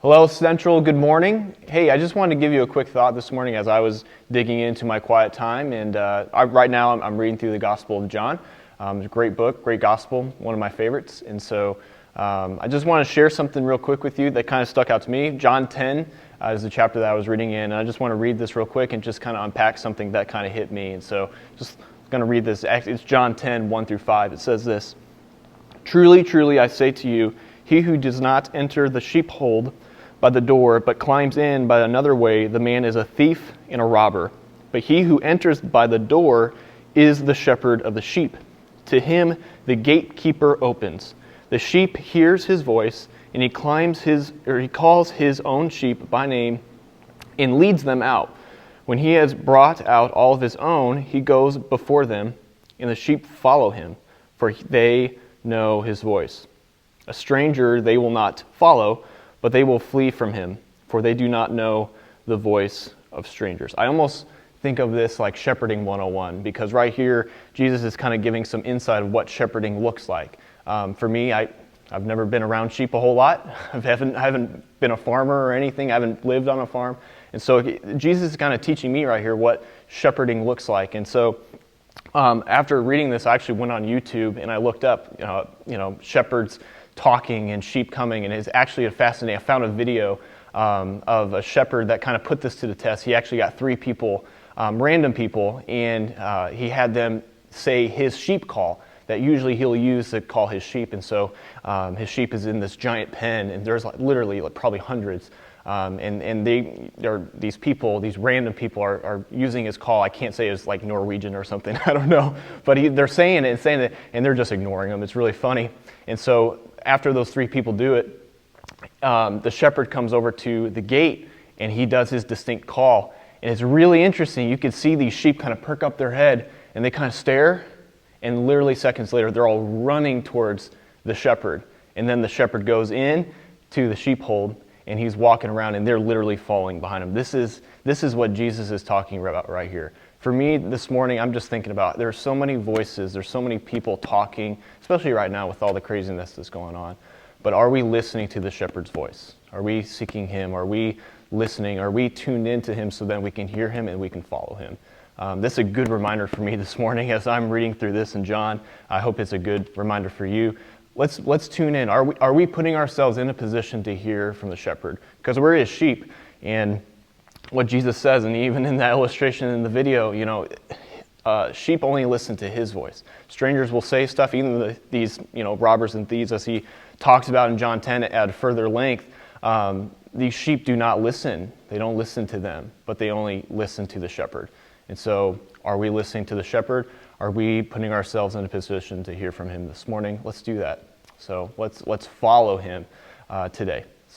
Hello, Central. Good morning. Hey, I just wanted to give you a quick thought this morning as I was digging into my quiet time. And right now I'm reading through the Gospel of John. It's a great book, great gospel, one of my favorites. And so I just want to share something real quick with you that kind of stuck out to me. John 10 is the chapter that I was reading in. And I just want to read this real quick and just kind of unpack something that kind of hit me. And so just going to read this. It's John 10, 1 through 5. It says this: Truly, truly, I say to you, he who does not enter the sheepfold by the door, but climbs in by another way, the man is a thief and a robber. But he who enters by the door is the shepherd of the sheep. To him the gatekeeper opens. The sheep hears his voice, and he calls his own sheep by name and leads them out. When he has brought out all of his own, he goes before them, and the sheep follow him, for they know his voice. A stranger they will not follow, but they will flee from him, for they do not know the voice of strangers. I almost think of this like shepherding 101, because right here, Jesus is kind of giving some insight of what shepherding looks like. For me, I've never been around sheep a whole lot. I haven't been a farmer or anything. I haven't lived on a farm. And so Jesus is kind of teaching me right here what shepherding looks like. And so after reading this, I actually went on YouTube and I looked up, shepherds talking and sheep coming, and it's actually fascinating. I found a video of a shepherd that kind of put this to the test. He actually got three people, random people, and he had them say his sheep call that usually he'll use to call his sheep. And so his sheep is in this giant pen, and there's literally probably hundreds. And these random people are using his call. I can't say it's like Norwegian or something. I don't know. But they're saying it, and they're just ignoring him. It's really funny. And so after those three people do it, the shepherd comes over to the gate, and he does his distinct call. And it's really interesting. You can see these sheep kind of perk up their head, and they kind of stare. And literally seconds later, they're all running towards the shepherd. And then the shepherd goes in to the sheepfold, and he's walking around, and they're literally following behind him. This is what Jesus is talking about right here. For me, this morning, I'm just thinking about there's so many voices, there's so many people talking, especially right now with all the craziness that's going on. But are we listening to the shepherd's voice? Are we seeking him? Are we listening? Are we tuned into him so that we can hear him and we can follow him? This is a good reminder for me this morning as I'm reading through this in John. I hope it's a good reminder for you. Let's tune in. Are we putting ourselves in a position to hear from the shepherd? Because we're his sheep, and what Jesus says, and even in that illustration in the video, sheep only listen to his voice. Strangers will say stuff, even these robbers and thieves, as he talks about in John 10 at further length. These sheep do not listen. They don't listen to them, but they only listen to the shepherd. And so, are we listening to the shepherd? Are we putting ourselves in a position to hear from him this morning? Let's do that. So let's follow him today.